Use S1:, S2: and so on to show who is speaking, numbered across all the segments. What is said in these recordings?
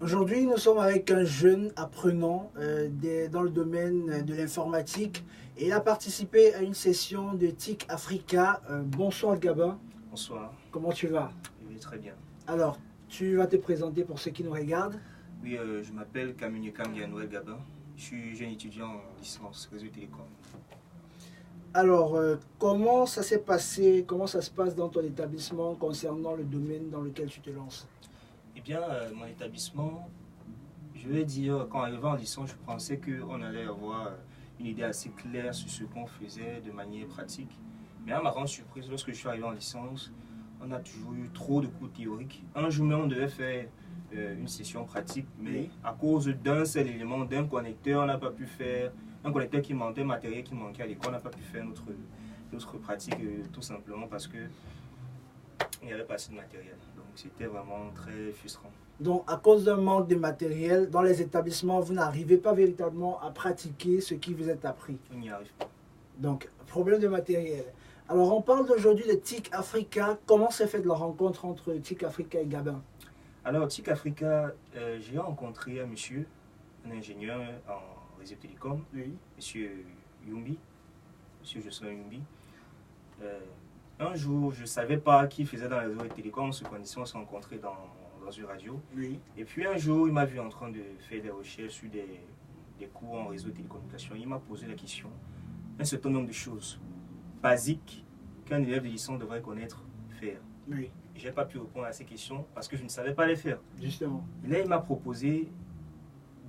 S1: Aujourd'hui, nous sommes avec un jeune apprenant dans le domaine de l'informatique et il a participé à une session de TIC Africa. Bonsoir Gabin,
S2: Bonsoir,
S1: comment tu vas?
S2: je vais très bien.
S1: Alors, tu vas te présenter pour ceux qui nous regardent.
S2: Oui, je m'appelle Kamunyekam Noël Gabin. Je suis jeune étudiant en licence réseau télécom.
S1: Alors, comment ça s'est passé, comment ça se passe dans ton établissement concernant le domaine dans lequel tu te lances?
S2: Eh bien, mon établissement, je vais dire, quand arrivé en licence, je pensais qu'on allait avoir une idée assez claire sur ce qu'on faisait de manière pratique. Mais à ma grande surprise, lorsque je suis arrivé en licence, on a toujours eu trop de cours théoriques. Un jour même, on devait faire une session pratique, mais à cause d'un seul élément, d'un connecteur, on n'a pas pu faire, un connecteur qui manquait, un matériel qui manquait à l'école, on n'a pas pu faire notre pratique tout simplement parce que il n'y avait pas assez de matériel. Donc c'était vraiment très frustrant.
S1: Donc, à cause d'un manque de matériel, dans les établissements, vous n'arrivez pas véritablement à pratiquer ce qui vous est appris.
S2: On n'y arrive pas.
S1: Donc, problème de matériel. Alors, on parle aujourd'hui de TIC Africa. Comment s'est faite la rencontre entre TIC Africa et Gabin?
S2: Alors, TIC Africa, j'ai rencontré un monsieur, un ingénieur en réseau télécom,
S1: Oui.
S2: monsieur Yumbi, monsieur Jocelyn Yumbi. Un jour, je ne savais pas qui faisait dans les réseaux télécoms, on se connaissait, on s'est rencontrés dans une radio.
S1: Oui.
S2: Et puis un jour, il m'a vu en train de faire des recherches sur des cours en réseau de télécommunications. Il m'a posé la question, un certain nombre de choses basiques qu'un élève de licence devrait connaître, faire.
S1: Oui.
S2: Je n'ai pas pu répondre à ces questions parce que je ne savais pas les faire.
S1: Justement.
S2: Et là, il m'a proposé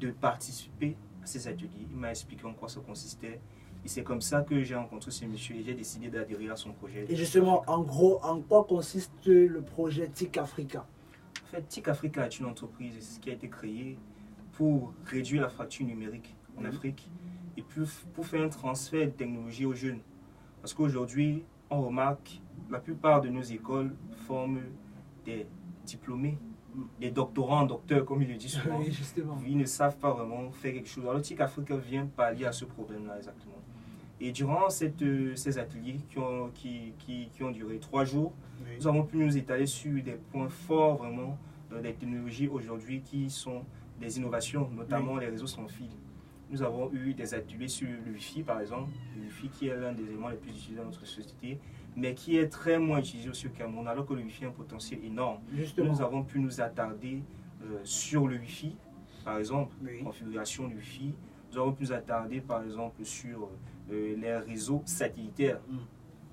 S2: de participer à ces ateliers. Il m'a expliqué en quoi ça consistait. Et c'est comme ça que j'ai rencontré ce monsieur et j'ai décidé d'adhérer à son projet.
S1: Et justement, en gros, en quoi consiste le projet TIC Africa?
S2: En fait, TIC Africa est une entreprise qui a été créée pour réduire la fracture numérique en Afrique et puis pour faire un transfert de technologie aux jeunes. Parce qu'aujourd'hui, on remarque la plupart de nos écoles forment des diplômés, des doctorants en docteurs, comme ils le disent souvent.
S1: Oui, justement.
S2: Ils ne savent pas vraiment faire quelque chose. Alors, TIC Africa vient pallier à ce problème-là exactement. Et durant ces ateliers qui ont duré 3 jours,
S1: Oui.
S2: nous avons pu nous étaler sur des points forts vraiment des technologies aujourd'hui qui sont des innovations, notamment les réseaux sans fil. Nous avons eu des ateliers sur le Wi-Fi par exemple, le Wi-Fi qui est l'un des éléments les plus utilisés dans notre société, mais qui est très moins utilisé aussi au Cameroun, alors que le Wi-Fi a un potentiel énorme.
S1: Justement.
S2: Nous avons pu nous attarder sur le Wi-Fi, par exemple,
S1: Oui.
S2: configuration du Wi-Fi. Nous avons pu nous attarder par exemple sur les réseaux satellitaires,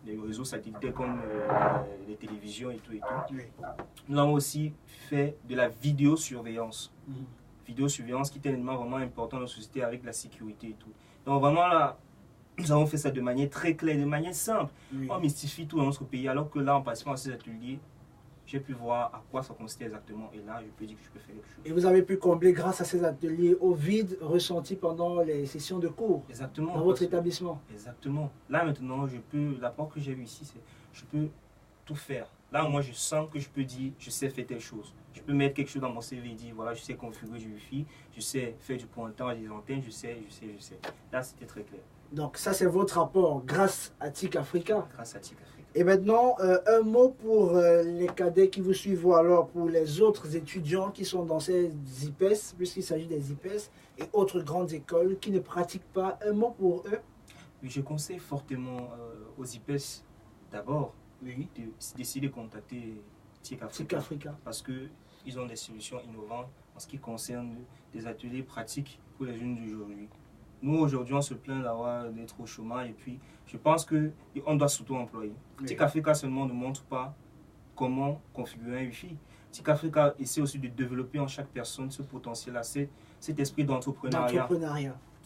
S2: les réseaux satellitaires comme les télévisions et tout et tout.
S1: Oui.
S2: Nous avons aussi fait de la vidéosurveillance. Vidéosurveillance qui est un élément vraiment important dans la société avec la sécurité et tout. Donc vraiment là, nous avons fait ça de manière très claire, de manière simple.
S1: Oui.
S2: On mystifie tout dans notre pays, alors que là, en participant à ces ateliers, j'ai pu voir à quoi ça consistait exactement. Et là, je peux dire que je peux faire quelque chose.
S1: Et vous avez pu combler, grâce à ces ateliers, au vide ressenti pendant les sessions de cours
S2: Exactement.
S1: dans votre établissement.
S2: Exactement. Là, maintenant, l'apport que j'ai eu ici, c'est je peux tout faire. Là, moi, je sens que je peux dire, je sais faire telle chose. Je peux mettre quelque chose dans mon CV et dire, voilà, je sais configurer du Wi-Fi, je sais faire du pointage des antennes, je sais. Là, c'était très clair.
S1: Donc ça, c'est votre rapport grâce à TIC Africa.
S2: Grâce à TIC Africa.
S1: Et maintenant, un mot pour les cadets qui vous suivent, ou alors pour les autres étudiants qui sont dans ces IPES, puisqu'il s'agit des IPES et autres grandes écoles qui ne pratiquent pas. Un mot pour eux?
S2: Oui, je conseille fortement aux IPES d'abord d'essayer de contacter TIC Africa parce qu'ils ont des solutions innovantes en ce qui concerne des ateliers pratiques pour les jeunes d'aujourd'hui. Nous, aujourd'hui, on se plaint d'être au chômage et puis je pense qu'on doit s'auto-employer. TIC Africa seulement ne montre pas comment configurer un Wi-Fi. TIC Africa essaie aussi de développer en chaque personne ce potentiel-là, cet esprit d'entrepreneuriat.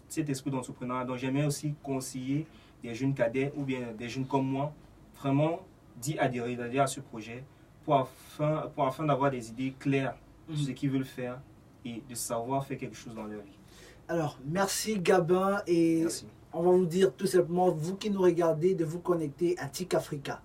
S2: Cet esprit d'entrepreneuriat. Donc, j'aimerais aussi conseiller des jeunes cadets ou bien des jeunes comme moi, vraiment d'y adhérer à ce projet pour afin d'avoir des idées claires sur ce qu'ils veulent faire et de savoir faire quelque chose dans leur vie.
S1: Alors, merci Gabin et
S2: merci.
S1: On va vous dire tout simplement, vous qui nous regardez, de vous connecter à TIC Africa.